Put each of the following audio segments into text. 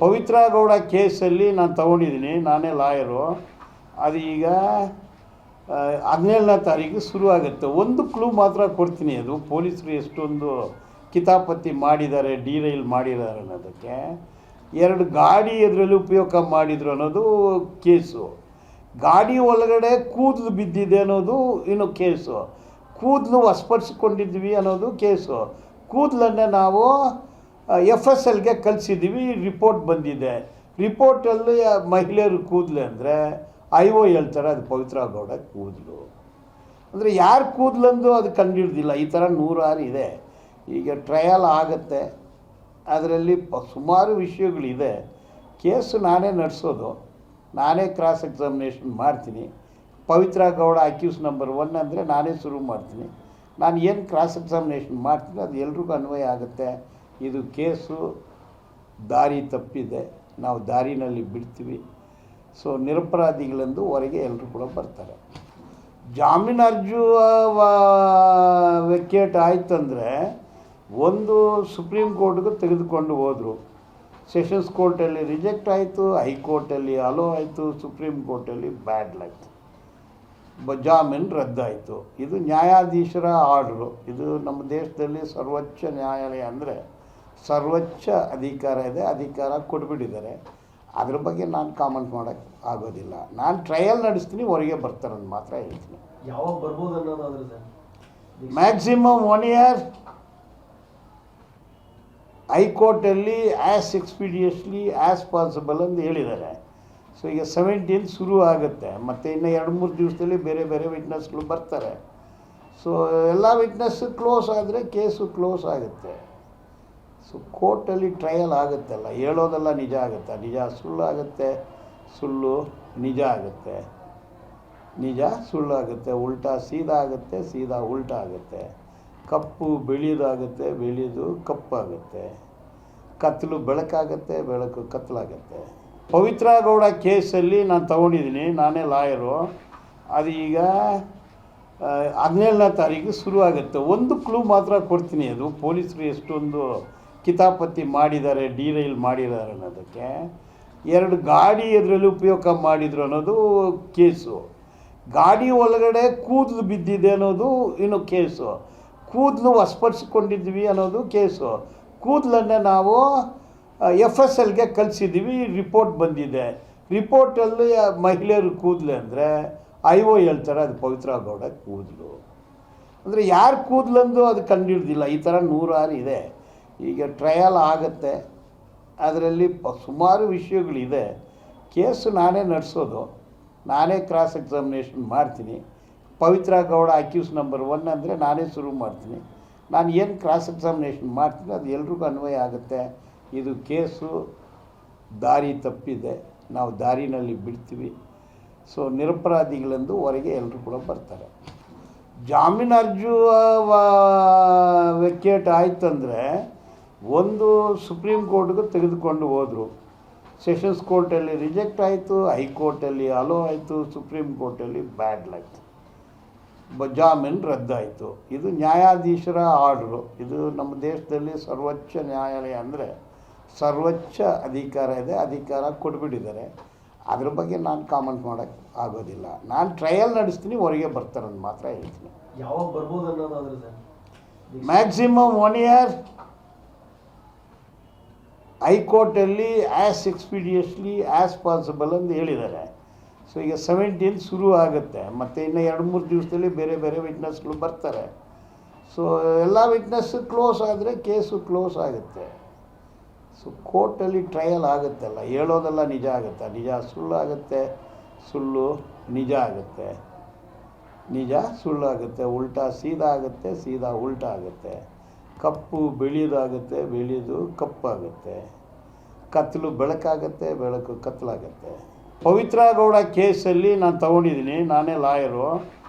ಪವಿತ್ರ ಗೌಡ ಕೇಸಲ್ಲಿ ನಾನು ತಗೊಂಡಿದ್ದೀನಿ, ನಾನೇ ಲಾಯರು. ಅದು ಈಗ 17ನೇ ತಾರೀಕು ಶುರು ಆಗುತ್ತೆ. ಒಂದು ಕ್ಲೂ ಮಾತ್ರ ಕೊಡ್ತೀನಿ, ಅದು ಪೊಲೀಸರು ಎಷ್ಟೊಂದು ಕಿತಾಪತಿ ಮಾಡಿದ್ದಾರೆ, ಡಿರೈಲ್ ಮಾಡಿದ್ದಾರೆ ಅನ್ನೋದಕ್ಕೆ. 2 ಗಾಡಿ ಅದರಲ್ಲಿ ಉಪಯೋಗ ಮಾಡಿದ್ರು ಅನ್ನೋದು ಕೇಸು. ಗಾಡಿ ಒಳಗಡೆ ಕೂದಲು ಬಿದ್ದಿದೆ ಅನ್ನೋದು ಇನ್ನು ಕೇಸು. ಕೂದಲು ವಶಪಡಿಸಿಕೊಂಡಿದ್ವಿ ಅನ್ನೋದು ಕೇಸು. ಕೂದಲನ್ನೇ ನಾವು FSLಗೆ ಕಳಿಸಿದ್ದೀವಿ, ರಿಪೋರ್ಟ್ ಬಂದಿದೆ. ರಿಪೋರ್ಟಲ್ಲಿ ಮಹಿಳೆಯರು ಕೂದಲು ಅಂದರೆ IO ಹೇಳ್ತಾರೆ ಅದು ಪವಿತ್ರ ಗೌಡ ಕೂದಲು. ಅಂದರೆ ಯಾರು ಕೂದಲಂದು ಅದು ಕಂಡುಹಿಡ್ದಿಲ್ಲ. ಈ ಥರ 106 ಇದೆ. ಈಗ ಟ್ರಯಲ್ ಆಗುತ್ತೆ, ಅದರಲ್ಲಿ ಸುಮಾರು ವಿಷಯಗಳಿದೆ. ಕೇಸು ನಾನೇ ನಡೆಸೋದು, ನಾನೇ ಕ್ರಾಸ್ ಎಕ್ಸಾಮಿನೇಷನ್ ಮಾಡ್ತೀನಿ. ಪವಿತ್ರ ಗೌಡ ಅಕ್ಯೂಸ್ ನಂಬರ್ 1 ಅಂದರೆ ನಾನೇ ಶುರು ಮಾಡ್ತೀನಿ. ನಾನು ಏನು ಕ್ರಾಸ್ ಎಕ್ಸಾಮಿನೇಷನ್ ಮಾಡ್ತೀನಿ ಅದು ಎಲ್ರಿಗೂ ಅನ್ವಯ ಆಗುತ್ತೆ. ಇದು ಕೇಸು ದಾರಿ ತಪ್ಪಿದೆ, ನಾವು ದಾರಿನಲ್ಲಿ ಬಿಡ್ತೀವಿ. ಸೊ ನಿರಪರಾಧಿಗಳಂದು ಹೊರಗೆ ಎಲ್ಲರೂ ಕೂಡ ಬರ್ತಾರೆ. ಜಾಮೀನು ಅರ್ಜಿ ವೆಕೇಟ್ ಆಯ್ತಂದರೆ ಒಂದು ಸುಪ್ರೀಂ ಕೋರ್ಟ್ಗೆ ತೆಗೆದುಕೊಂಡು ಹೋದರು. ಸೆಷನ್ಸ್ ಕೋರ್ಟಲ್ಲಿ ರಿಜೆಕ್ಟ್ ಆಯಿತು, ಹೈಕೋರ್ಟಲ್ಲಿ ಅಲೋ ಆಯಿತು, ಸುಪ್ರೀಂ ಕೋರ್ಟಲ್ಲಿ ಬ್ಯಾಡ್ಲ್ ಆಯಿತು, ಜಾಮೀನು ರದ್ದಾಯಿತು. ಇದು ನ್ಯಾಯಾಧೀಶರ ಆರ್ಡ್ರು. ಇದು ನಮ್ಮ ದೇಶದಲ್ಲಿ ಸರ್ವೋಚ್ಚ ನ್ಯಾಯಾಲಯ ಅಂದರೆ ಸರ್ವೋಚ್ಚ ಅಧಿಕಾರ ಇದೆ, ಅಧಿಕಾರ ಕೊಟ್ಬಿಟ್ಟಿದ್ದಾರೆ. ಅದ್ರ ಬಗ್ಗೆ ನಾನು ಕಾಮೆಂಟ್ ಮಾಡೋಕ್ಕೆ ಆಗೋದಿಲ್ಲ. ನಾನು ಟ್ರಯಲ್ ನಡೆಸ್ತೀನಿ, ಹೊರಗೆ ಬರ್ತಾರಂತ ಮಾತ್ರ ಹೇಳ್ತೀನಿ. ಯಾವಾಗ ಬರ್ಬೋದು ಅನ್ನೋದಾದ್ರೆ ಮ್ಯಾಕ್ಸಿಮಮ್ 1 ಇಯರ್. ಹೈಕೋರ್ಟಲ್ಲಿ ಆ್ಯಸ್ ಎಕ್ಸ್ಪೀಡಿಯಸ್ಲಿ ಆ್ಯಸ್ ಪಾಸಿಬಲ್ ಅಂತ ಹೇಳಿದ್ದಾರೆ. ಸೊ ಈಗ 17 ಶುರು ಆಗುತ್ತೆ, ಮತ್ತು ಇನ್ನು 2-3 ದಿವಸದಲ್ಲಿ ಬೇರೆ ಬೇರೆ ವಿಟ್ನೆಸ್ಗಳು ಬರ್ತಾರೆ. ಸೊ ಎಲ್ಲ ವಿಟ್ನೆಸ್ ಕ್ಲೋಸ್ ಆದರೆ ಕೇಸು ಕ್ಲೋಸ್ ಆಗುತ್ತೆ. ಸೊ ಕೋರ್ಟಲ್ಲಿ ಟ್ರಯಲ್ ಆಗುತ್ತಲ್ಲ, ಹೇಳೋದೆಲ್ಲ ನಿಜ ಆಗುತ್ತೆ, ನಿಜ ಸುಳ್ಳಾಗುತ್ತೆ, ಸುಳ್ಳು ನಿಜ ಆಗುತ್ತೆ, ನಿಜ ಸುಳ್ಳಾಗುತ್ತೆ, ಉಲ್ಟಾ ಸೀದಾ ಆಗುತ್ತೆ, ಸೀದಾ ಉಲ್ಟಾ ಆಗುತ್ತೆ, ಕಪ್ಪು ಬೆಳೆಯೋದಾಗುತ್ತೆ, ಬೆಳೆಯೋದು ಕಪ್ಪಾಗುತ್ತೆ, ಕತ್ತಲು ಬೆಳಕಾಗುತ್ತೆ, ಬೆಳಕು ಕತ್ತಲಾಗುತ್ತೆ. ಪವಿತ್ರ ಗೌಡ ಕೇಸಲ್ಲಿ ನಾನು ತಗೊಂಡಿದ್ದೀನಿ, ನಾನೇ ಲಾಯರು. ಅದು ಈಗ 17ನೇ ತಾರೀಕು ಶುರು ಆಗುತ್ತೆ. ಒಂದು ಕ್ಲೂ ಮಾತ್ರ ಕೊಡ್ತೀನಿ, ಅದು ಪೊಲೀಸರು ಎಷ್ಟೊಂದು ಕಿತಾಪತಿ ಮಾಡಿದ್ದಾರೆ, ಡಿರೈಲ್ ಮಾಡಿದ್ದಾರೆ ಅನ್ನೋದಕ್ಕೆ. 2 ಗಾಡಿ ಅದರಲ್ಲಿ ಉಪಯೋಗ ಮಾಡಿದ್ರು ಅನ್ನೋದು ಕೇಸು. ಗಾಡಿ ಒಳಗಡೆ ಕೂದಲು ಬಿದ್ದಿದೆ ಅನ್ನೋದು ಇನ್ನು ಕೇಸು. ಕೂದಲು ವಶಪಡಿಸಿಕೊಂಡಿದ್ವಿ ಅನ್ನೋದು ಕೇಸು. ಕೂದಲನ್ನೇ ನಾವು FSLಗೆ ಕಳಿಸಿದ್ದೀವಿ, ರಿಪೋರ್ಟ್ ಬಂದಿದೆ. ರಿಪೋರ್ಟಲ್ಲಿ ಮಹಿಳೆಯರು ಕೂದಲು ಅಂದರೆ IO ಹೇಳ್ತಾರೆ ಅದು ಪವಿತ್ರ ಗೌಡ ಕೂದಲು. ಅಂದರೆ ಯಾರು ಕೂದಲಂದು ಅದು ಕಂಡುಹಿಡ್ದಿಲ್ಲ. ಈ ಥರ 106 ಇದೆ. ಈಗ ಟ್ರಯಲ್ ಆಗುತ್ತೆ, ಅದರಲ್ಲಿ ಸುಮಾರು ವಿಷಯಗಳಿದೆ. ಕೇಸು ನಾನೇ ನಡೆಸೋದು, ನಾನೇ ಕ್ರಾಸ್ ಎಕ್ಸಾಮಿನೇಷನ್ ಮಾಡ್ತೀನಿ. ಪವಿತ್ರ ಗೌಡ ಅಕ್ಯೂಸ್ ನಂಬರ್ 1 ಅಂದರೆ ನಾನೇ ಶುರು ಮಾಡ್ತೀನಿ. ನಾನು ಏನು ಕ್ರಾಸ್ ಎಕ್ಸಾಮಿನೇಷನ್ ಮಾಡ್ತೀನಿ ಅದು ಎಲ್ರಿಗೂ ಅನ್ವಯ ಆಗುತ್ತೆ. ಇದು ಕೇಸು ದಾರಿ ತಪ್ಪಿದೆ, ನಾವು ದಾರಿನಲ್ಲಿ ಬಿಡ್ತೀವಿ. ಸೊ ನಿರಪರಾಧಿಗಳಂದು ಹೊರಗೆ ಎಲ್ಲರೂ ಕೂಡ ಬರ್ತಾರೆ. ಜಾಮೀನು ಅರ್ಜಿ ವೆಕೇಟ್ ಆಯ್ತಂದರೆ ಒಂದು ಸುಪ್ರೀಂ ಕೋರ್ಟ್ಗೆ ತೆಗೆದುಕೊಂಡು ಹೋದರು. ಸೆಷನ್ಸ್ ಕೋರ್ಟಲ್ಲಿ ರಿಜೆಕ್ಟ್ ಆಯಿತು, ಹೈಕೋರ್ಟಲ್ಲಿ ಅಲೋ ಆಯಿತು, ಸುಪ್ರೀಂ ಕೋರ್ಟಲ್ಲಿ ಬ್ಯಾಡ್ಲ್ ಆಯಿತು, ಜಾಮೀನು ರದ್ದಾಯಿತು. ಇದು ನ್ಯಾಯಾಧೀಶರ ಆರ್ಡ್ರು. ಇದು ನಮ್ಮ ದೇಶದಲ್ಲಿ ಸರ್ವೋಚ್ಚ ನ್ಯಾಯಾಲಯ ಅಂದರೆ ಸರ್ವೋಚ್ಚ ಅಧಿಕಾರ ಇದೆ, ಅಧಿಕಾರ ಕೊಟ್ಬಿಟ್ಟಿದ್ದಾರೆ. ಅದ್ರ ಬಗ್ಗೆ ನಾನು ಕಾಮೆಂಟ್ ಮಾಡೋಕ್ಕೆ ಆಗೋದಿಲ್ಲ. ನಾನು ಟ್ರಯಲ್ ನಡೆಸ್ತೀನಿ, ಹೊರಗೆ ಬರ್ತಾರಂತ ಮಾತ್ರ ಹೇಳ್ತೀನಿ. ಯಾವಾಗ ಬರ್ಬೋದು ಅನ್ನೋದಾದ್ರೆ ಮ್ಯಾಕ್ಸಿಮಮ್ 1 ಇಯರ್. ಹೈಕೋರ್ಟಲ್ಲಿ ಆ್ಯಸ್ ಎಕ್ಸ್ಪೀಡಿಯಸ್ಲಿ ಆ್ಯಸ್ ಪಾಸಿಬಲ್ ಅಂತ ಹೇಳಿದ್ದಾರೆ. ಸೊ ಈಗ 17 ಶುರು ಆಗುತ್ತೆ, ಮತ್ತು ಇನ್ನು 2-3 ದಿವಸದಲ್ಲಿ ಬೇರೆ ಬೇರೆ ವಿಟ್ನೆಸ್ಗಳು ಬರ್ತಾರೆ. ಸೊ ಎಲ್ಲ ವಿಟ್ನೆಸ್ ಕ್ಲೋಸ್ ಆದರೆ ಕೇಸು ಕ್ಲೋಸ್ ಆಗುತ್ತೆ. ಸೊ ಕೋರ್ಟಲ್ಲಿ ಟ್ರಯಲ್ ಆಗುತ್ತಲ್ಲ, ಹೇಳೋದೆಲ್ಲ ನಿಜ ಆಗುತ್ತೆ, ನಿಜ ಸುಳ್ಳಾಗುತ್ತೆ, ಸುಳ್ಳು ನಿಜ ಆಗುತ್ತೆ, ನಿಜ ಸುಳ್ಳಾಗುತ್ತೆ, ಉಲ್ಟಾ ಸೀದಾ ಆಗುತ್ತೆ, ಸೀದಾ ಉಲ್ಟಾ ಆಗುತ್ತೆ, ಕಪ್ಪು ಬೆಳೆಯೋದಾಗುತ್ತೆ, ಬೆಳೆಯೋದು ಕಪ್ಪಾಗುತ್ತೆ, ಕತ್ತಲು ಬೆಳಕಾಗುತ್ತೆ, ಬೆಳಕು ಕತ್ತಲಾಗುತ್ತೆ. ಪವಿತ್ರ ಗೌಡ ಕೇಸಲ್ಲಿ ನಾನು ತಗೊಂಡಿದ್ದೀನಿ, ನಾನೇ ಲಾಯರು.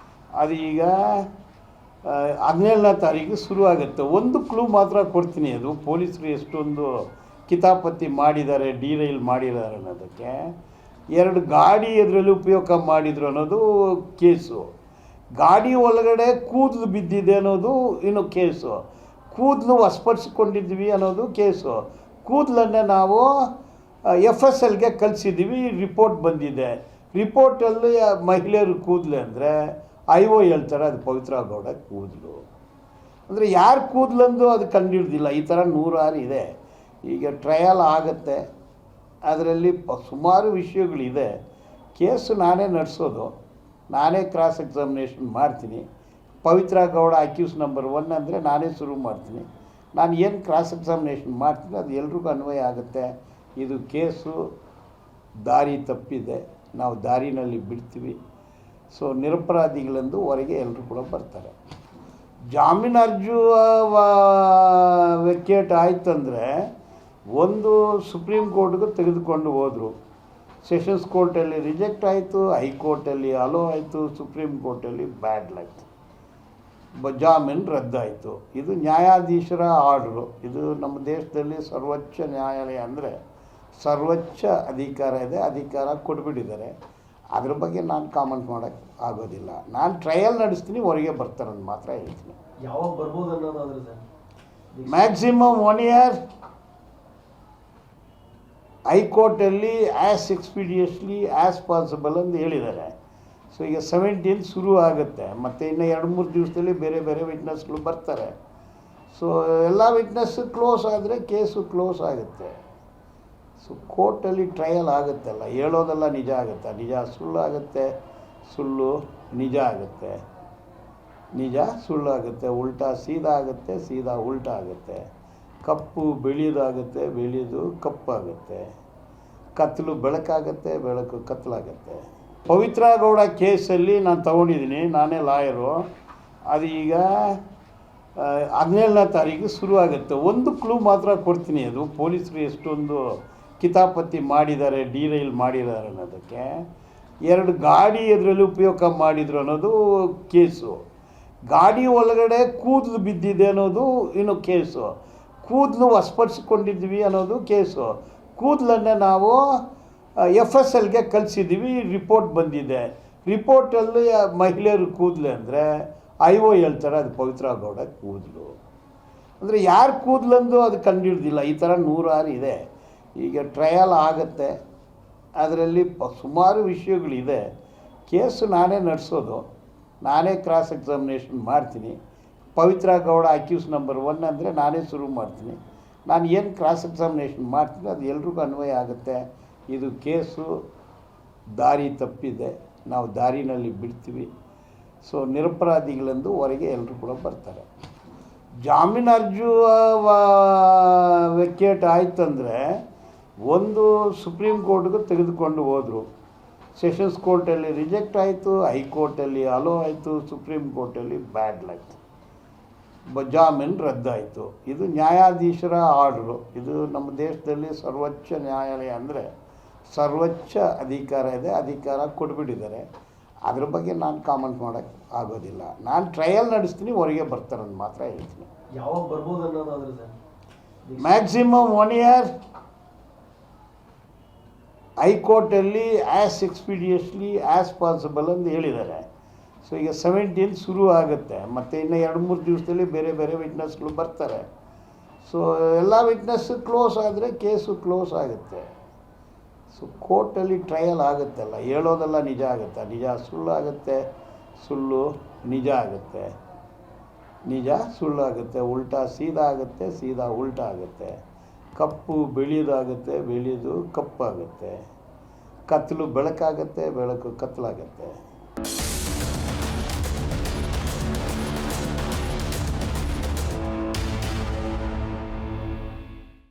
ಅದು ಈಗ 17ನೇ ತಾರೀಕು ಶುರು ಆಗುತ್ತೆ. ಒಂದು ಕ್ಲೂ ಮಾತ್ರ ಕೊಡ್ತೀನಿ, ಅದು ಪೊಲೀಸರು ಎಷ್ಟೊಂದು ಕಿತಾಪತಿ ಮಾಡಿದ್ದಾರೆ, ಡಿರೈಲ್ ಮಾಡಿದ್ದಾರೆ ಅನ್ನೋದಕ್ಕೆ. 2 ಗಾಡಿ ಅದರಲ್ಲಿ ಉಪಯೋಗ ಮಾಡಿದ್ರು ಅನ್ನೋದು ಕೇಸು. ಗಾಡಿ ಒಳಗಡೆ ಕೂದಲು ಬಿದ್ದಿದೆ ಅನ್ನೋದು ಇನ್ನು ಕೇಸು. ಕೂದಲು ವಶಪಡಿಸಿಕೊಂಡಿದ್ವಿ ಅನ್ನೋದು ಕೇಸು. ಕೂದಲನ್ನೇ ನಾವು FSLಗೆ ಕಳಿಸಿದ್ದೀವಿ, ರಿಪೋರ್ಟ್ ಬಂದಿದೆ. ರಿಪೋರ್ಟಲ್ಲಿ ಮಹಿಳೆಯರು ಕೂದಲು ಅಂದರೆ IO ಹೇಳ್ತಾರೆ ಅದು ಪವಿತ್ರ ಗೌಡ ಕೂದಲು. ಅಂದರೆ ಯಾರು ಕೂದಲಂದು ಅದು ಕಂಡುಹಿಡ್ದಿಲ್ಲ. ಈ ಥರ 106 ಇದೆ. ಈಗ ಟ್ರಯಲ್ ಆಗುತ್ತೆ, ಅದರಲ್ಲಿ ಸುಮಾರು ವಿಷಯಗಳಿದೆ. ಕೇಸು ನಾನೇ ನಡೆಸೋದು, ನಾನೇ ಕ್ರಾಸ್ ಎಕ್ಸಾಮಿನೇಷನ್ ಮಾಡ್ತೀನಿ. ಪವಿತ್ರ ಗೌಡ ಅಕ್ಯೂಸ್ ನಂಬರ್ 1 ಅಂದರೆ ನಾನೇ ಶುರು ಮಾಡ್ತೀನಿ. ನಾನು ಏನು ಕ್ರಾಸ್ ಎಕ್ಸಾಮಿನೇಷನ್ ಮಾಡ್ತೀನಿ ಅದು ಎಲ್ರಿಗೂ ಅನ್ವಯ ಆಗುತ್ತೆ. ಇದು ಕೇಸು ದಾರಿ ತಪ್ಪಿದೆ, ನಾವು ದಾರಿನಲ್ಲಿ ಬಿಡ್ತೀವಿ. ಸೊ ನಿರಪರಾಧಿಗಳಂದು ಹೊರಗೆ ಎಲ್ಲರೂ ಕೂಡ ಬರ್ತಾರೆ. ಜಾಮೀನು ಅರ್ಜಿ ವೆಕೇಟ್ ಆಯ್ತಂದರೆ ಒಂದು ಸುಪ್ರೀಂ ಕೋರ್ಟ್ಗೂ ತೆಗೆದುಕೊಂಡು ಹೋದರು. ಸೆಷನ್ಸ್ ಕೋರ್ಟಲ್ಲಿ ರಿಜೆಕ್ಟ್ ಆಯಿತು, ಹೈಕೋರ್ಟಲ್ಲಿ ಅಲೋ ಆಯಿತು, ಸುಪ್ರೀಂ ಕೋರ್ಟಲ್ಲಿ ಬ್ಯಾಡ್ಲ್ ಆಯಿತು, ಜಾಮೀನು ರದ್ದಾಯಿತು. ಇದು ನ್ಯಾಯಾಧೀಶರ ಆರ್ಡ್ರು. ಇದು ನಮ್ಮ ದೇಶದಲ್ಲಿ ಸರ್ವೋಚ್ಚ ನ್ಯಾಯಾಲಯ ಅಂದರೆ ಸರ್ವೋಚ್ಚ ಅಧಿಕಾರ ಇದೆ, ಅಧಿಕಾರ ಕೊಟ್ಬಿಟ್ಟಿದ್ದಾರೆ. ಅದ್ರ ಬಗ್ಗೆ ನಾನು ಕಾಮೆಂಟ್ ಮಾಡೋಕ್ಕೆ ಆಗೋದಿಲ್ಲ. ನಾನು ಟ್ರಯಲ್ ನಡೆಸ್ತೀನಿ, ಹೊರಗೆ ಬರ್ತಾರೆ ಅಂತ ಮಾತ್ರ ಹೇಳ್ತೀನಿ. ಯಾವಾಗ ಬರ್ಬೋದು ಅನ್ನೋದಾದ್ರೆ ಸರ್? Maximum 1 year. ಹೈಕೋರ್ಟಲ್ಲಿ ಆ್ಯಸ್ ಎಕ್ಸ್ಪೀಡಿಯಸ್ಲಿ ಆ್ಯಸ್ ಪಾಸಿಬಲ್ ಅಂತ ಹೇಳಿದ್ದಾರೆ. ಸೊ ಈಗ 17th ಶುರು ಆಗುತ್ತೆ, ಮತ್ತು ಇನ್ನು 2-3 ದಿವಸದಲ್ಲಿ ಬೇರೆ ಬೇರೆ ವಿಟ್ನೆಸ್ಗಳು ಬರ್ತಾರೆ. ಸೊ ಎಲ್ಲ ವಿಟ್ನೆಸ್ ಕ್ಲೋಸ್ ಆದರೆ ಕೇಸು ಕ್ಲೋಸ್ ಆಗುತ್ತೆ. ಸೊ ಕೋರ್ಟಲ್ಲಿ ಟ್ರಯಲ್ ಆಗುತ್ತಲ್ಲ, ಹೇಳೋದೆಲ್ಲ ನಿಜ ಆಗುತ್ತೆ, ನಿಜ ಸುಳ್ಳು ಆಗುತ್ತೆ, ಸುಳ್ಳು ನಿಜ ಆಗುತ್ತೆ, ನಿಜ ಸುಳ್ಳು ಆಗುತ್ತೆ, ಉಲ್ಟಾ ಸೀದಾ ಆಗುತ್ತೆ, ಸೀದಾ ಉಲ್ಟಾ ಆಗುತ್ತೆ, ಕಪ್ಪು ಬೆಳೆಯೋದಾಗುತ್ತೆ, ಬೆಳೆಯೋದು ಕಪ್ಪಾಗುತ್ತೆ, ಕತ್ತಲು ಬೆಳಕಾಗುತ್ತೆ, ಬೆಳಕು ಕತ್ತಲಾಗುತ್ತೆ. ಪವಿತ್ರ ಗೌಡ ಕೇಸಲ್ಲಿ ನಾನು ತೊಗೊಂಡಿದ್ದೀನಿ, ನಾನೇ ಲಾಯರು. ಅದು ಈಗ 17ನೇ ತಾರೀಕು ಶುರು ಆಗುತ್ತೆ. ಒಂದು ಕ್ಲೂ ಮಾತ್ರ ಕೊಡ್ತೀನಿ, ಅದು ಪೊಲೀಸರು ಎಷ್ಟೊಂದು ಕಿತಾಪತಿ ಮಾಡಿದ್ದಾರೆ, ಡಿರೈಲ್ ಮಾಡಿದ್ದಾರೆ ಅನ್ನೋದಕ್ಕೆ. 2 ಗಾಡಿ ಅದರಲ್ಲಿ ಉಪಯೋಗ ಮಾಡಿದರು ಅನ್ನೋದು ಕೇಸು. ಗಾಡಿ ಒಳಗಡೆ ಕೂದಲು ಬಿದ್ದಿದೆ ಅನ್ನೋದು ಇನ್ನು ಕೇಸು. ಕೂದಲು ವಶಪಡಿಸಿಕೊಂಡಿದ್ವಿ ಅನ್ನೋದು ಕೇಸು. ಕೂದಲನ್ನು ನಾವು FSLಗೆ ಕಳಿಸಿದ್ದೀವಿ, ರಿಪೋರ್ಟ್ ಬಂದಿದೆ. ರಿಪೋರ್ಟಲ್ಲಿ ಮಹಿಳೆಯರು ಕೂದಲು ಅಂದರೆ IO ಹೇಳ್ತಾರೆ ಅದು ಪವಿತ್ರ ಗೌಡ ಕೂದಲು. ಅಂದರೆ ಯಾರು ಕೂದಲಂದು ಅದು ಕಂಡುಹಿಡ್ದಿಲ್ಲ. ಈ ಥರ 106 ಇದೆ. ಈಗ ಟ್ರಯಲ್ ಆಗುತ್ತೆ, ಅದರಲ್ಲಿ ಸುಮಾರು ವಿಷಯಗಳಿದೆ. ಕೇಸು ನಾನೇ ನಡೆಸೋದು, ನಾನೇ ಕ್ರಾಸ್ ಎಕ್ಸಾಮಿನೇಷನ್ ಮಾಡ್ತೀನಿ. ಪವಿತ್ರ ಗೌಡ ಅಕ್ಯೂಸ್ ನಂಬರ್ 1 ಅಂದರೆ ನಾನೇ ಶುರು ಮಾಡ್ತೀನಿ. ನಾನು ಏನು ಕ್ರಾಸ್ ಎಕ್ಸಾಮಿನೇಷನ್ ಮಾಡ್ತೀನಿ ಅದು ಎಲ್ರಿಗೂ ಅನ್ವಯ ಆಗುತ್ತೆ. ಇದು ಕೇಸು ದಾರಿ ತಪ್ಪಿದೆ, ನಾವು ದಾರಿನಲ್ಲಿ ಬಿಡ್ತೀವಿ. ಸೊ ನಿರಪರಾಧಿಗಳಂದು ಹೊರಗೆ ಎಲ್ಲರೂ ಕೂಡ ಬರ್ತಾರೆ. ಜಾಮೀನು ಅರ್ಜಿ ವೆಕೇಟ್ ಆಯ್ತಂದರೆ ಒಂದು ಸುಪ್ರೀಂ ಕೋರ್ಟ್ಗೂ ತೆಗೆದುಕೊಂಡು ಹೋದರು. ಸೆಷನ್ಸ್ ಕೋರ್ಟಲ್ಲಿ ರಿಜೆಕ್ಟ್ ಆಯಿತು, ಹೈಕೋರ್ಟಲ್ಲಿ ಅಲೋ ಆಯಿತು, ಸುಪ್ರೀಂ ಕೋರ್ಟಲ್ಲಿ ಬ್ಯಾಡ್ಲ್ ಆಯಿತು, ಜಾಮೀನು ರದ್ದಾಯಿತು. ಇದು ನ್ಯಾಯಾಧೀಶರ ಆರ್ಡ್ರು. ಇದು ನಮ್ಮ ದೇಶದಲ್ಲಿ ಸರ್ವೋಚ್ಚ ನ್ಯಾಯಾಲಯ ಅಂದರೆ ಸರ್ವೋಚ್ಚ ಅಧಿಕಾರ ಇದೆ, ಅಧಿಕಾರ ಕೊಟ್ಬಿಟ್ಟಿದ್ದಾರೆ. ಅದ್ರ ಬಗ್ಗೆ ನಾನು ಕಾಮೆಂಟ್ ಮಾಡೋಕ್ಕೆ ಆಗೋದಿಲ್ಲ. ನಾನು ಟ್ರಯಲ್ ನಡೆಸ್ತೀನಿ, ಹೊರಗೆ ಬರ್ತಾರೆ ಅಂತ ಮಾತ್ರ ಹೇಳ್ತೀನಿ. ಯಾವಾಗ ಬರ್ಬೋದು ಅನ್ನೋದಾದ್ರೆ ಸರ್? Maximum 1 year. ಹೈಕೋರ್ಟಲ್ಲಿ ಆ್ಯಸ್ ಎಕ್ಸ್ಪೀಡಿಯಸ್ಲಿ ಆ್ಯಸ್ ಪಾಸಿಬಲ್ ಅಂತ ಹೇಳಿದ್ದಾರೆ. ಸೊ ಈಗ 17th ಶುರು ಆಗುತ್ತೆ, ಮತ್ತು ಇನ್ನು 2-3 ದಿವಸದಲ್ಲಿ ಬೇರೆ ಬೇರೆ ವಿಟ್ನೆಸ್ಗಳು ಬರ್ತಾರೆ. ಸೊ ಎಲ್ಲ ವಿಟ್ನೆಸ್ ಕ್ಲೋಸ್ ಆದರೆ ಕೇಸು ಕ್ಲೋಸ್ ಆಗುತ್ತೆ. ಸೊ ಕೋರ್ಟಲ್ಲಿ ಟ್ರಯಲ್ ಆಗುತ್ತಲ್ಲ, ಹೇಳೋದೆಲ್ಲ ನಿಜ ಆಗುತ್ತೆ, ನಿಜ ಸುಳ್ಳು ಆಗುತ್ತೆ, ಸುಳ್ಳು ನಿಜ ಆಗುತ್ತೆ, ನಿಜ ಸುಳ್ಳು ಆಗುತ್ತೆ, ಉಲ್ಟಾ ಸೀದಾ ಆಗುತ್ತೆ, ಸೀದಾ ಉಲ್ಟಾ ಆಗುತ್ತೆ, ಕಪ್ಪು ಬೆಳೆಯೋದಾಗುತ್ತೆ, ಬೆಳೆಯೋದು ಕಪ್ಪಾಗುತ್ತೆ, ಕತ್ತಲು ಬೆಳಕಾಗುತ್ತೆ, ಬೆಳಕು ಕತ್ತಲಾಗುತ್ತೆ.